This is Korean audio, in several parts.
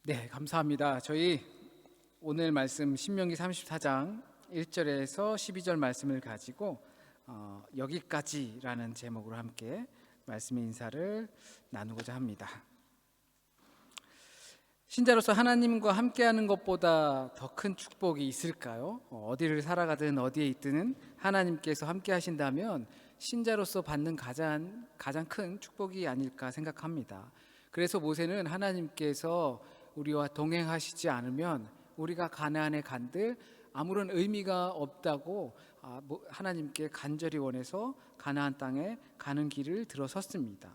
네, 감사합니다. 저희 오늘 말씀 신명기 34장 1절에서 12절 말씀을 가지고 여기까지라는 제목으로 함께 말씀의 인사를 나누고자 합니다. 신자로서 하나님과 함께하는 것보다 더 큰 축복이 있을까요? 어디를 살아가든 어디에 있든 하나님께서 함께 하신다면 신자로서 받는 가장 큰 축복이 아닐까 생각합니다. 그래서 모세는 하나님께서 우리와 동행하시지 않으면 우리가 가나안에 간들 아무런 의미가 없다고 하나님께 간절히 원해서 가나안 땅에 가는 길을 들어섰습니다.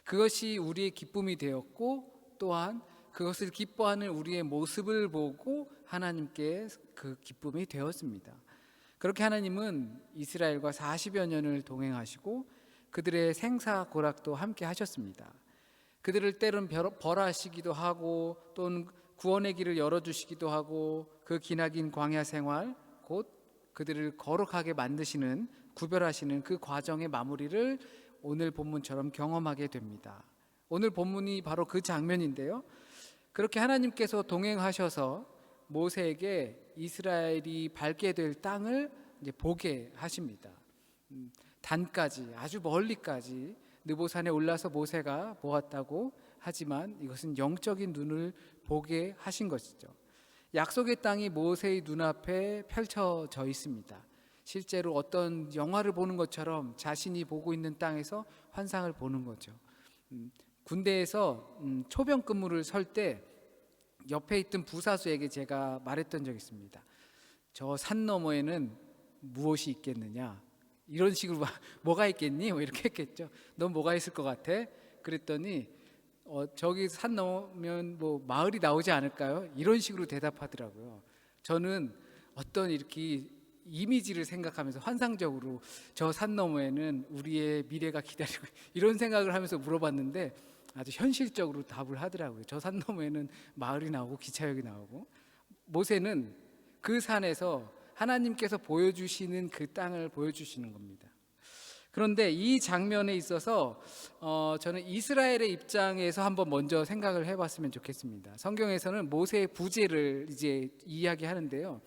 그것이 우리의 기쁨이 되었고, 또한 그것을 기뻐하는 우리의 모습을 보고 하나님께 그 기쁨이 되었습니다. 그렇게 하나님은 이스라엘과 40여 년을 동행하시고 그들의 생사고락도 함께 하셨습니다. 그들을 때론 벌하시기도 하고 또는 구원의 길을 열어주시기도 하고, 그 기나긴 광야 생활, 곧 그들을 거룩하게 만드시는, 구별하시는 그 과정의 마무리를 오늘 본문처럼 경험하게 됩니다. 오늘 본문이 바로 그 장면인데요, 그렇게 하나님께서 동행하셔서 모세에게 이스라엘이 밟게 될 땅을 이제 보게 하십니다. 단까지, 아주 멀리까지 느보산에 올라서 모세가 보았다고 하지만 이것은 영적인 눈을 보게 하신 것이죠. 약속의 땅이 모세의 눈앞에 펼쳐져 있습니다. 실제로 어떤 영화를 보는 것처럼 자신이 보고 있는 땅에서 환상을 보는 거죠. 군대에서 초병 근무를 설 때 옆에 있던 부사수에게 제가 말했던 적이 있습니다. 저 산 너머에는 무엇이 있겠느냐, 이런 식으로 뭐가 있겠니? 이렇게 했겠죠. 넌 뭐가 있을 것 같아? 그랬더니 저기 산 넘으면 뭐 마을이 나오지 않을까요? 이런 식으로 대답하더라고요. 저는 어떤 이렇게 이미지를 생각하면서 환상적으로 저 산 너머에는 우리의 미래가 기다리고, 이런 생각을 하면서 물어봤는데 아주 현실적으로 답을 하더라고요. 저 산 너머에는 마을이 나오고 기차역이 나오고. 모세는 그 산에서 하나님께서 보여주시는 그 땅을 보여주시는 겁니다. 그런데 이 장면에 있어서 저는 이스라엘의 입장에서 한번 먼저 생각을 해봤으면 좋겠습니다. 성경에서는 모세의 부재를 이제 이야기하는데요,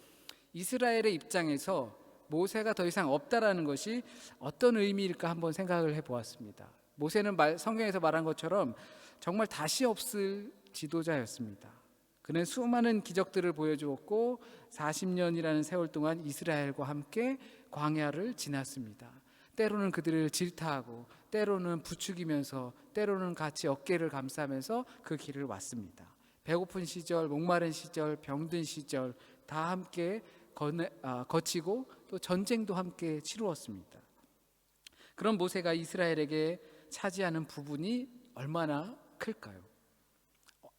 이스라엘의 입장에서 모세가 더 이상 없다라는 것이 어떤 의미일까 한번 생각을 해보았습니다. 모세는 성경에서 말한 것처럼 정말 다시 없을 지도자였습니다. 그는 수많은 기적들을 보여주었고 40년이라는 세월 동안 이스라엘과 함께 광야를 지났습니다. 때로는 그들을 질타하고, 때로는 부추기면서, 때로는 같이 어깨를 감싸면서 그 길을 왔습니다. 배고픈 시절, 목마른 시절, 병든 시절 다 함께 거치고 또 전쟁도 함께 치루었습니다. 그런 모세가 이스라엘에게 차지하는 부분이 얼마나 클까요?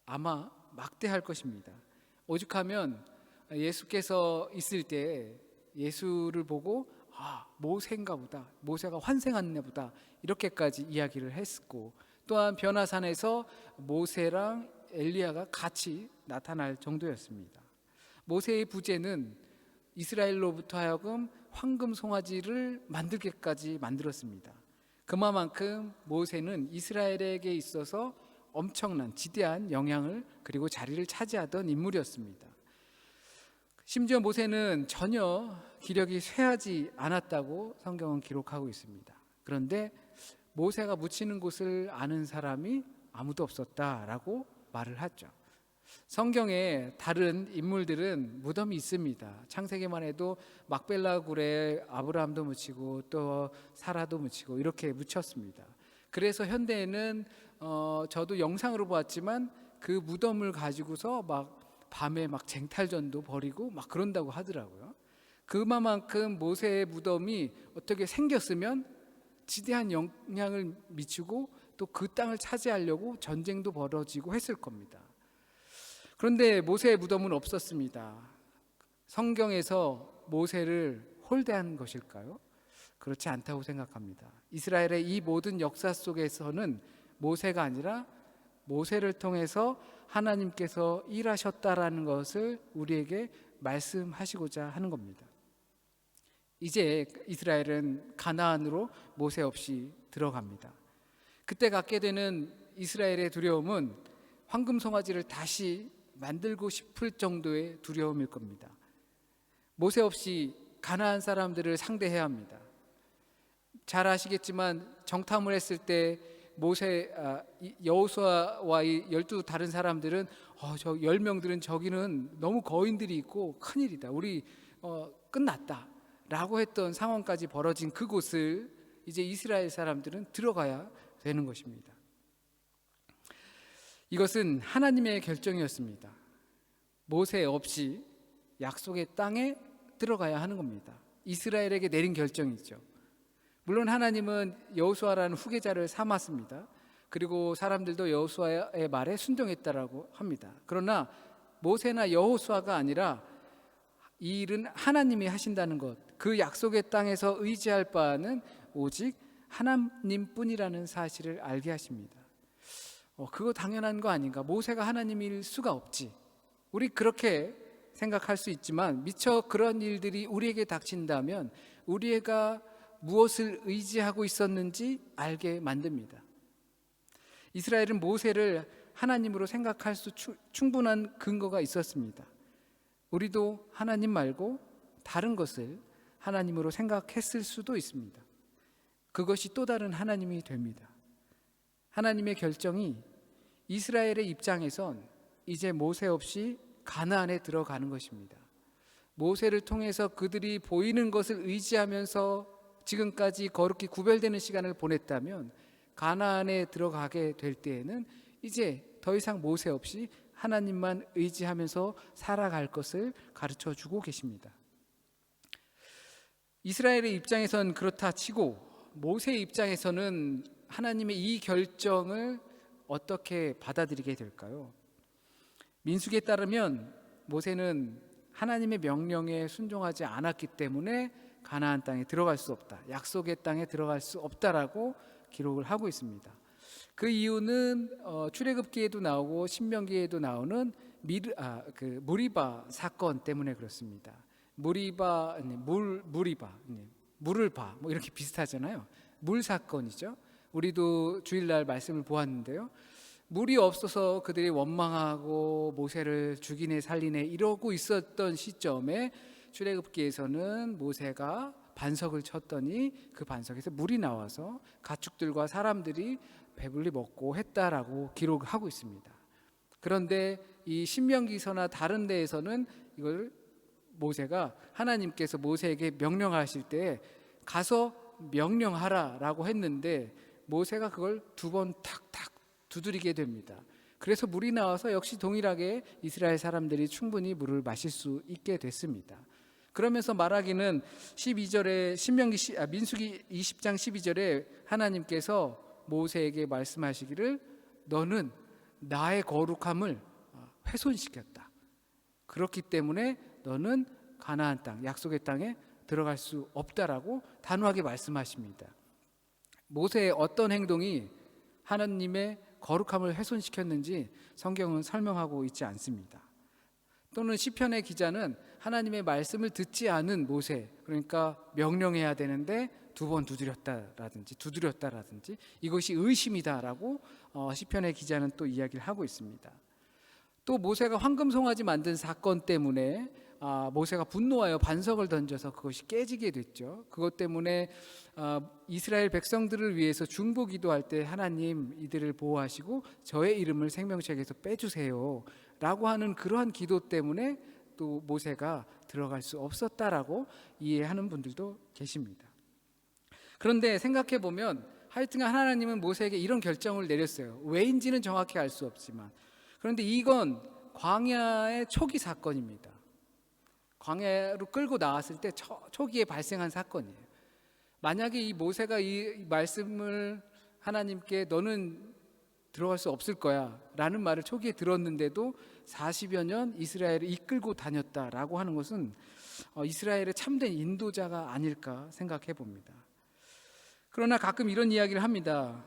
아마 막대할 것입니다. 오죽하면 예수께서 있을 때 예수를 보고 모세인가 보다, 모세가 환생했나 보다, 이렇게까지 이야기를 했고, 또한 변화산에서 모세랑 엘리야가 같이 나타날 정도였습니다. 모세의 부재는 이스라엘로부터 하여금 황금 송아지를 만들게까지 만들었습니다. 그만큼 모세는 이스라엘에게 있어서 엄청난 지대한 영향을, 그리고 자리를 차지하던 인물이었습니다. 심지어 모세는 전혀 기력이 쇠하지 않았다고 성경은 기록하고 있습니다. 그런데 모세가 묻히는 곳을 아는 사람이 아무도 없었다라고 말을 하죠. 성경에 다른 인물들은 무덤이 있습니다. 창세기만 해도 막벨라 굴에 아브라함도 묻히고 또 사라도 묻히고 이렇게 묻혔습니다. 그래서 현대에는 저도 영상으로 보았지만 그 무덤을 가지고서 밤에 쟁탈전도 벌이고 그런다고 하더라고요. 그만큼 모세의 무덤이 어떻게 생겼으면 지대한 영향을 미치고 또 그 땅을 차지하려고 전쟁도 벌어지고 했을 겁니다. 그런데 모세의 무덤은 없었습니다. 성경에서 모세를 홀대한 것일까요? 그렇지 않다고 생각합니다. 이스라엘의 이 모든 역사 속에서는 모세가 아니라 모세를 통해서 하나님께서 일하셨다라는 것을 우리에게 말씀하시고자 하는 겁니다. 이제 이스라엘은 가나안으로 모세 없이 들어갑니다. 그때 갖게 되는 이스라엘의 두려움은 황금 송아지를 다시 만들고 싶을 정도의 두려움일 겁니다. 모세 없이 가나안 사람들을 상대해야 합니다. 잘 아시겠지만 정탐을 했을 때 여호수아와 이 12 다른 사람들은 저 10명들은 저기는 너무 거인들이 있고 큰일이다. 우리 끝났다. 라고 했던 상황까지 벌어진 그곳을 이제 이스라엘 사람들은 들어가야 되는 것입니다. 이것은 하나님의 결정이었습니다. 모세 없이 약속의 땅에 들어가야 하는 겁니다. 이스라엘에게 내린 결정이죠. 물론 하나님은 여호수아라는 후계자를 삼았습니다. 그리고 사람들도 여호수아의 말에 순종했다라고 합니다. 그러나 모세나 여호수아가 아니라 이 일은 하나님이 하신다는 것, 그 약속의 땅에서 의지할 바는 오직 하나님뿐이라는 사실을 알게 하십니다. 그거 당연한 거 아닌가? 모세가 하나님일 수가 없지. 우리 그렇게 생각할 수 있지만 미처 그런 일들이 우리에게 닥친다면 우리가 무엇을 의지하고 있었는지 알게 만듭니다. 이스라엘은 모세를 하나님으로 생각할 수 충분한 근거가 있었습니다. 우리도 하나님 말고 다른 것을 하나님으로 생각했을 수도 있습니다. 그것이 또 다른 하나님이 됩니다. 하나님의 결정이 이스라엘의 입장에선 이제 모세 없이 가나안에 들어가는 것입니다. 모세를 통해서 그들이 보이는 것을 의지하면서 지금까지 거룩히 구별되는 시간을 보냈다면 가나안에 들어가게 될 때에는 이제 더 이상 모세 없이 하나님만 의지하면서 살아갈 것을 가르쳐 주고 계십니다. 이스라엘의 입장에선 그렇다 치고 모세의 입장에서는 하나님의 이 결정을 어떻게 받아들이게 될까요? 민수기에 따르면 모세는 하나님의 명령에 순종하지 않았기 때문에 가나안 땅에 들어갈 수 없다, 약속의 땅에 들어갈 수 없다라고 기록을 하고 있습니다. 그 이유는 출애굽기에도 나오고 신명기에도 나오는 무리바 사건 때문에 그렇습니다. 무리바, 물을 봐, 뭐 이렇게 비슷하잖아요. 물 사건이죠. 우리도 주일날 말씀을 보았는데요. 물이 없어서 그들이 원망하고 모세를 죽이네 살리네 이러고 있었던 시점에 출애굽기에서는 모세가 반석을 쳤더니 그 반석에서 물이 나와서 가축들과 사람들이 배불리 먹고 했다라고 기록하고 있습니다. 그런데 이 신명기서나 다른 데에서는 이걸 모세가 하나님께서 모세에게 명령하실 때 가서 명령하라라고 했는데 모세가 그걸 2번 탁탁 두드리게 됩니다. 그래서 물이 나와서 역시 동일하게 이스라엘 사람들이 충분히 물을 마실 수 있게 됐습니다. 그러면서 말하기는 12절에 민수기 20장 12절에 하나님께서 모세에게 말씀하시기를 너는 나의 거룩함을 훼손시켰다. 그렇기 때문에 너는 가나안 땅, 약속의 땅에 들어갈 수 없다라고 단호하게 말씀하십니다. 모세의 어떤 행동이 하나님의 거룩함을 훼손시켰는지 성경은 설명하고 있지 않습니다. 또는 시편의 기자는 하나님의 말씀을 듣지 않은 모세, 그러니까 명령해야 되는데 2번 두드렸다라든지 이것이 의심이다라고 시편의 기자는 또 이야기를 하고 있습니다. 또 모세가 황금 송아지 만든 사건 때문에 모세가 분노하여 반석을 던져서 그것이 깨지게 됐죠. 그것 때문에 이스라엘 백성들을 위해서 중보 기도할 때 하나님 이들을 보호하시고 저의 이름을 생명책에서 빼주세요 라고 하는 그러한 기도 때문에 또 모세가 들어갈 수 없었다라고 이해하는 분들도 계십니다. 그런데 생각해 보면 하여튼간 하나님은 모세에게 이런 결정을 내렸어요. 왜인지는 정확히 알 수 없지만, 그런데 이건 광야의 초기 사건입니다. 광야로 끌고 나왔을 때 초기에 발생한 사건이에요. 만약에 이 모세가 이 말씀을 하나님께 너는 들어갈 수 없을 거야 라는 말을 초기에 들었는데도 40여 년 이스라엘을 이끌고 다녔다라고 하는 것은 이스라엘의 참된 인도자가 아닐까 생각해 봅니다. 그러나 가끔 이런 이야기를 합니다.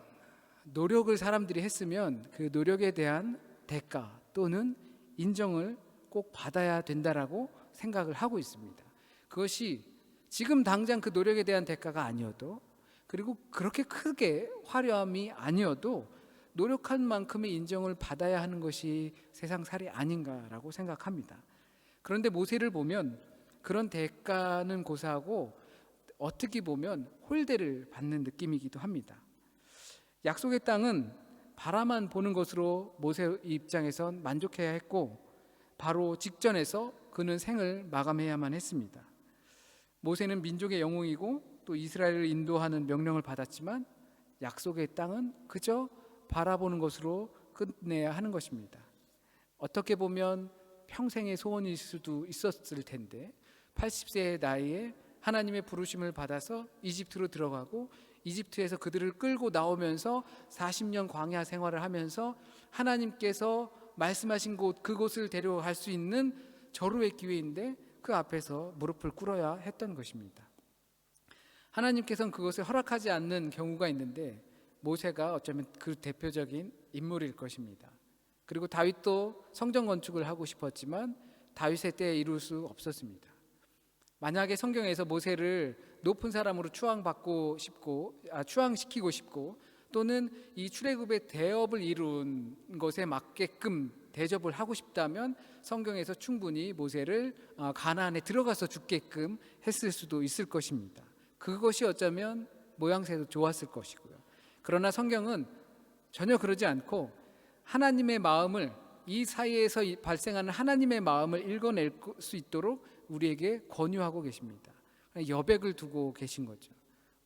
노력을 사람들이 했으면 그 노력에 대한 대가 또는 인정을 꼭 받아야 된다라고 생각을 하고 있습니다. 그것이 지금 당장 그 노력에 대한 대가가 아니어도, 그리고 그렇게 크게 화려함이 아니어도 노력한 만큼의 인정을 받아야 하는 것이 세상살이 아닌가라고 생각합니다. 그런데 모세를 보면 그런 대가는 고사하고 어떻게 보면 홀대를 받는 느낌이기도 합니다. 약속의 땅은 바라만 보는 것으로 모세 입장에선 만족해야 했고 바로 직전에서 그는 생을 마감해야만 했습니다. 모세는 민족의 영웅이고 또 이스라엘을 인도하는 명령을 받았지만 약속의 땅은 그저 바라보는 것으로 끝내야 하는 것입니다. 어떻게 보면 평생의 소원일 수도 있었을 텐데 80세의 나이에 하나님의 부르심을 받아서 이집트로 들어가고 이집트에서 그들을 끌고 나오면서 40년 광야 생활을 하면서 하나님께서 말씀하신 곳 그곳을 데려갈 수 있는 절호의 기회인데 그 앞에서 무릎을 꿇어야 했던 것입니다. 하나님께서는 그것을 허락하지 않는 경우가 있는데 모세가 어쩌면 그 대표적인 인물일 것입니다. 그리고 다윗도 성전 건축을 하고 싶었지만 다윗의 때에 이룰 수 없었습니다. 만약에 성경에서 모세를 높은 사람으로 추앙시키고 싶고 또는 이 출애굽의 대업을 이룬 것에 맞게끔 대접을 하고 싶다면 성경에서 충분히 모세를 가나안에 들어가서 죽게끔 했을 수도 있을 것입니다. 그것이 어쩌면 모양새도 좋았을 것이고요. 그러나 성경은 전혀 그러지 않고 하나님의 마음을 이 사이에서 발생하는 하나님의 마음을 읽어낼 수 있도록 우리에게 권유하고 계십니다. 여백을 두고 계신 거죠.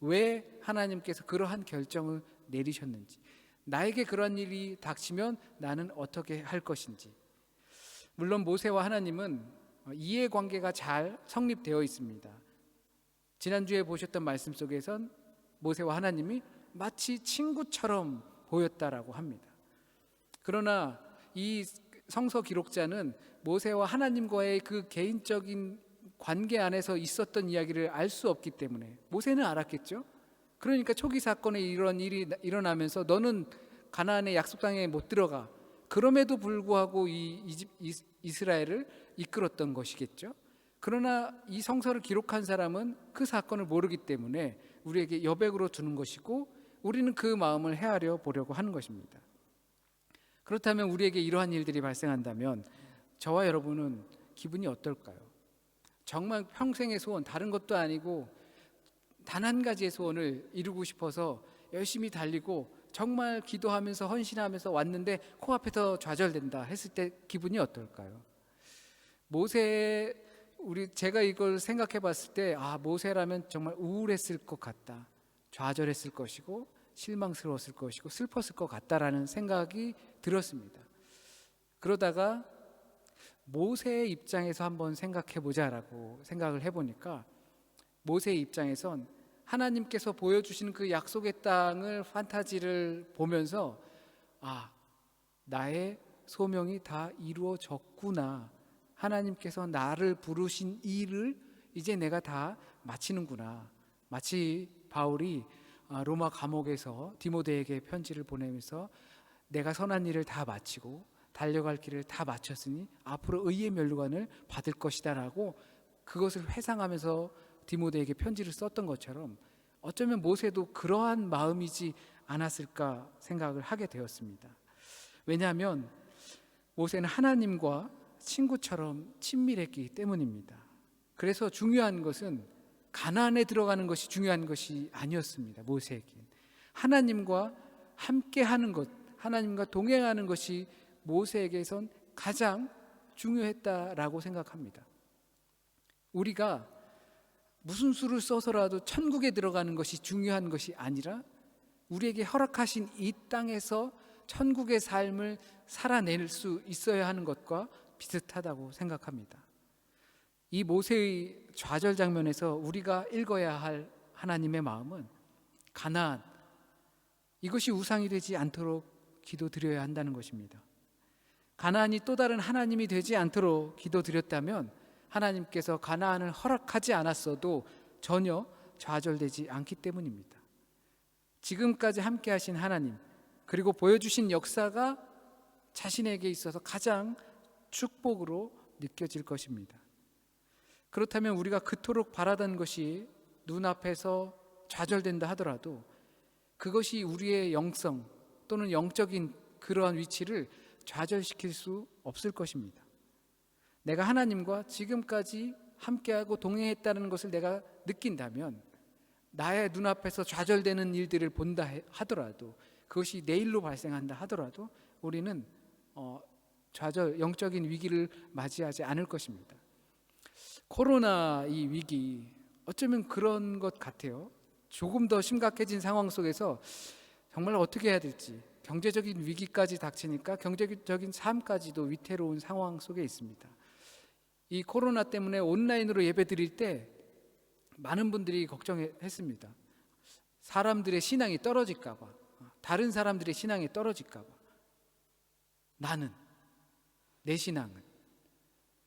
왜 하나님께서 그러한 결정을 내리셨는지, 나에게 그러한 일이 닥치면 나는 어떻게 할 것인지. 물론 모세와 하나님은 이해관계가 잘 성립되어 있습니다. 지난주에 보셨던 말씀 속에선 모세와 하나님이 마치 친구처럼 보였다라고 합니다. 그러나 이 성서 기록자는 모세와 하나님과의 그 개인적인 관계 안에서 있었던 이야기를 알 수 없기 때문에 모세는 알았겠죠. 그러니까 초기 사건에 이런 일이 일어나면서 너는 가나안의 약속 땅에 못 들어가. 그럼에도 불구하고 이스라엘을 이끌었던 것이겠죠. 그러나 이 성서를 기록한 사람은 그 사건을 모르기 때문에 우리에게 여백으로 두는 것이고 우리는 그 마음을 헤아려 보려고 하는 것입니다. 그렇다면 우리에게 이러한 일들이 발생한다면 저와 여러분은 기분이 어떨까요? 정말 평생의 소원, 다른 것도 아니고 단 한 가지의 소원을 이루고 싶어서 열심히 달리고 정말 기도하면서 헌신하면서 왔는데 코앞에서 좌절된다 했을 때 기분이 어떨까요? 제가 이걸 생각해 봤을 때 모세라면 정말 우울했을 것 같다, 좌절했을 것이고 실망스러웠을 것이고 슬펐을 것 같다라는 생각이 들었습니다. 그러다가 모세의 입장에서 한번 생각해 보자라고 생각을 해보니까 모세의 입장에선 하나님께서 보여주신 그 약속의 땅을 판타지를 보면서 나의 소명이 다 이루어졌구나, 하나님께서 나를 부르신 일을 이제 내가 다 마치는구나. 마치 바울이 로마 감옥에서 디모데에게 편지를 보내면서 내가 선한 일을 다 마치고 달려갈 길을 다 마쳤으니 앞으로 의의 면류관을 받을 것이다 라고 그것을 회상하면서 디모데에게 편지를 썼던 것처럼 어쩌면 모세도 그러한 마음이지 않았을까 생각을 하게 되었습니다. 왜냐하면 모세는 하나님과 친구처럼 친밀했기 때문입니다. 그래서 중요한 것은 가나안에 들어가는 것이 중요한 것이 아니었습니다. 모세에겐 하나님과 함께하는 것, 하나님과 동행하는 것이 모세에게선 가장 중요했다라고 생각합니다. 우리가 무슨 수를 써서라도 천국에 들어가는 것이 중요한 것이 아니라 우리에게 허락하신 이 땅에서 천국의 삶을 살아낼 수 있어야 하는 것과 비슷하다고 생각합니다. 이 모세의 좌절 장면에서 우리가 읽어야 할 하나님의 마음은 가나안, 이것이 우상이 되지 않도록 기도드려야 한다는 것입니다. 가나안이 또 다른 하나님이 되지 않도록 기도드렸다면 하나님께서 가나안을 허락하지 않았어도 전혀 좌절되지 않기 때문입니다. 지금까지 함께 하신 하나님, 그리고 보여주신 역사가 자신에게 있어서 가장 축복으로 느껴질 것입니다. 그렇다면 우리가 그토록 바라던 것이 눈앞에서 좌절된다 하더라도 그것이 우리의 영성, 또는 영적인 그러한 위치를 좌절시킬 수 없을 것입니다. 내가 하나님과 지금까지 함께하고 동행했다는 것을 내가 느낀다면, 나의 눈앞에서 좌절되는 일들을 본다 하더라도, 그것이 내일로 발생한다 하더라도 우리는 영적인 위기를 맞이하지 않을 것입니다. 코로나 이 위기, 어쩌면 그런 것 같아요. 조금 더 심각해진 상황 속에서 정말 어떻게 해야 될지, 경제적인 위기까지 닥치니까 경제적인 삶까지도 위태로운 상황 속에 있습니다. 이 코로나 때문에 온라인으로 예배 드릴 때 많은 분들이 걱정했습니다. 사람들의 신앙이 떨어질까 봐, 다른 사람들의 신앙이 떨어질까 봐. 나는, 내 신앙은,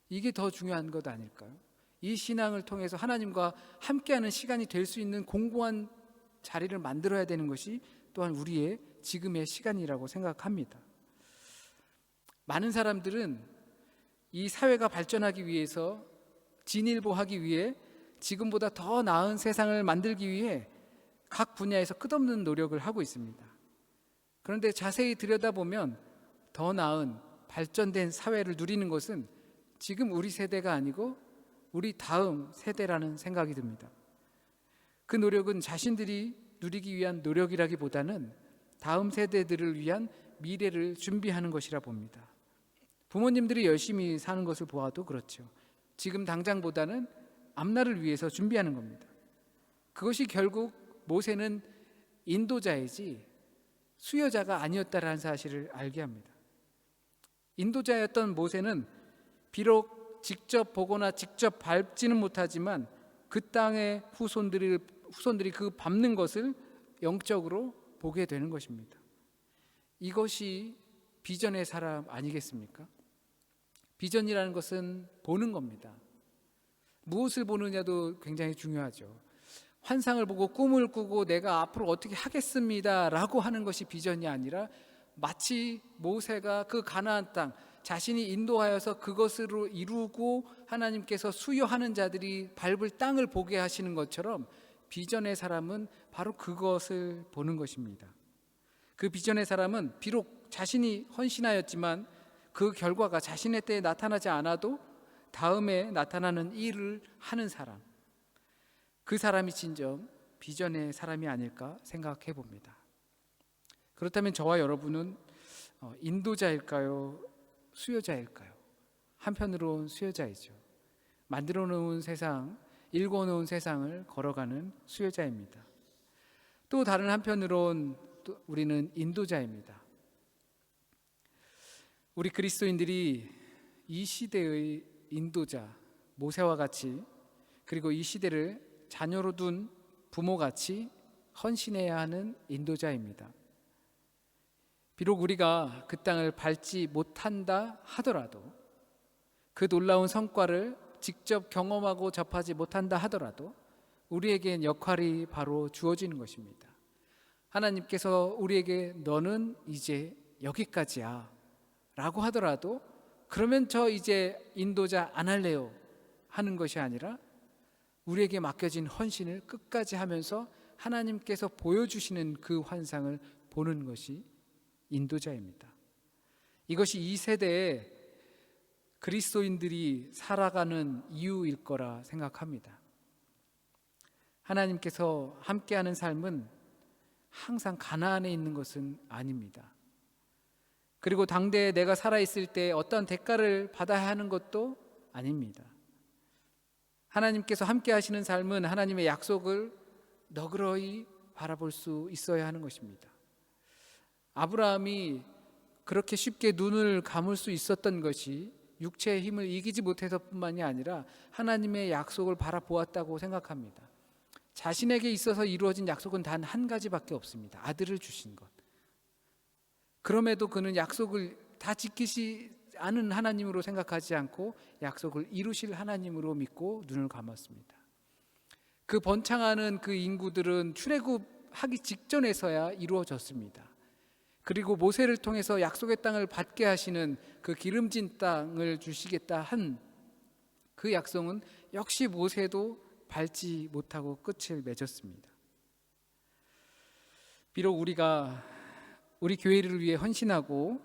이게 더 중요한 것 아닐까요? 이 신앙을 통해서 하나님과 함께하는 시간이 될 수 있는 공고한 자리를 만들어야 되는 것이 또한 우리의 지금의 시간이라고 생각합니다. 많은 사람들은 이 사회가 발전하기 위해서, 진일보하기 위해, 지금보다 더 나은 세상을 만들기 위해 각 분야에서 끝없는 노력을 하고 있습니다. 그런데 자세히 들여다보면 더 나은 발전된 사회를 누리는 것은 지금 우리 세대가 아니고 우리 다음 세대라는 생각이 듭니다. 그 노력은 자신들이 누리기 위한 노력이라기보다는 다음 세대들을 위한 미래를 준비하는 것이라 봅니다. 부모님들이 열심히 사는 것을 보아도 그렇죠. 지금 당장보다는 앞날을 위해서 준비하는 겁니다. 그것이 결국 모세는 인도자이지 수여자가 아니었다라는 사실을 알게 합니다. 인도자였던 모세는 비록 직접 보거나 직접 밟지는 못하지만 그 땅의 후손들이 그 밟는 것을 영적으로 보게 되는 것입니다. 이것이 비전의 사람 아니겠습니까? 비전이라는 것은 보는 겁니다. 무엇을 보느냐도 굉장히 중요하죠. 환상을 보고 꿈을 꾸고 내가 앞으로 어떻게 하겠습니다 라고 하는 것이 비전이 아니라, 마치 모세가 그 가나안 땅, 자신이 인도하여서 그것으로 이루고 하나님께서 수여하는 자들이 밟을 땅을 보게 하시는 것처럼, 비전의 사람은 바로 그것을 보는 것입니다. 그 비전의 사람은 비록 자신이 헌신하였지만 그 결과가 자신의 때에 나타나지 않아도 다음에 나타나는 일을 하는 사람, 그 사람이 진정 비전의 사람이 아닐까 생각해 봅니다. 그렇다면 저와 여러분은 인도자일까요? 수요자일까요? 한편으로는 수요자이죠. 만들어 놓은 세상, 일궈 놓은 세상을 걸어가는 수요자입니다. 또 다른 한편으로는 우리는 인도자입니다. 우리 그리스도인들이 이 시대의 인도자, 모세와 같이, 그리고 이 시대를 자녀로 둔 부모같이 헌신해야 하는 인도자입니다. 비록 우리가 그 땅을 밟지 못한다 하더라도, 그 놀라운 성과를 직접 경험하고 접하지 못한다 하더라도 우리에겐 역할이 바로 주어지는 것입니다. 하나님께서 우리에게 너는 이제 여기까지야 라고 하더라도, 그러면 저 이제 인도자 안 할래요 하는 것이 아니라, 우리에게 맡겨진 헌신을 끝까지 하면서 하나님께서 보여주시는 그 환상을 보는 것이 인도자입니다. 이것이 이 세대에 그리스도인들이 살아가는 이유일 거라 생각합니다. 하나님께서 함께하는 삶은 항상 가나안에 있는 것은 아닙니다. 그리고 당대에 내가 살아있을 때 어떤 대가를 받아야 하는 것도 아닙니다. 하나님께서 함께 하시는 삶은 하나님의 약속을 너그러이 바라볼 수 있어야 하는 것입니다. 아브라함이 그렇게 쉽게 눈을 감을 수 있었던 것이 육체의 힘을 이기지 못해서뿐만이 아니라 하나님의 약속을 바라보았다고 생각합니다. 자신에게 있어서 이루어진 약속은 단 한 가지밖에 없습니다. 아들을 주신 것. 그럼에도 그는 약속을 다 지키지 않은 하나님으로 생각하지 않고 약속을 이루실 하나님으로 믿고 눈을 감았습니다. 그 번창하는 그 인구들은 출애굽하기 직전에서야 이루어졌습니다. 그리고 모세를 통해서 약속의 땅을 받게 하시는 그 기름진 땅을 주시겠다 한 그 약속은 역시 모세도 밟지 못하고 끝을 맺었습니다. 비록 우리가 우리 교회를 위해 헌신하고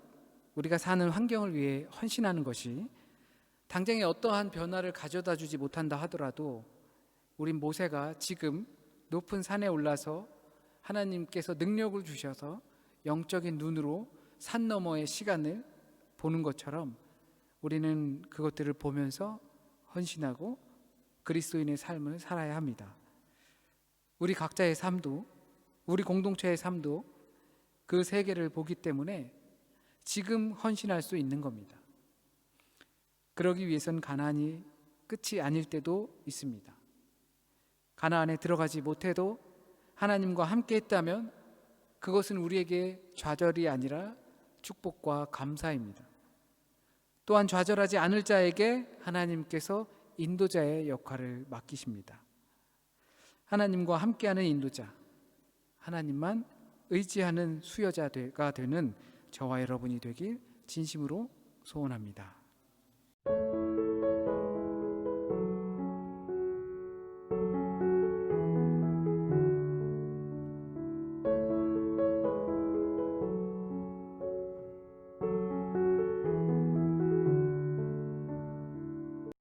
우리가 사는 환경을 위해 헌신하는 것이 당장에 어떠한 변화를 가져다 주지 못한다 하더라도 우린 모세가 지금 높은 산에 올라서 하나님께서 능력을 주셔서 영적인 눈으로 산 너머의 시간을 보는 것처럼 우리는 그것들을 보면서 헌신하고 그리스도인의 삶을 살아야 합니다. 우리 각자의 삶도, 우리 공동체의 삶도 그 세계를 보기 때문에 지금 헌신할 수 있는 겁니다. 그러기 위해선 가나안이 끝이 아닐 때도 있습니다. 가나안에 들어가지 못해도 하나님과 함께 했다면 그것은 우리에게 좌절이 아니라 축복과 감사입니다. 또한 좌절하지 않을 자에게 하나님께서 인도자의 역할을 맡기십니다. 하나님과 함께하는 인도자, 하나님만 의지하는 수여자가 되는 저와 여러분이 되길 진심으로 소원합니다.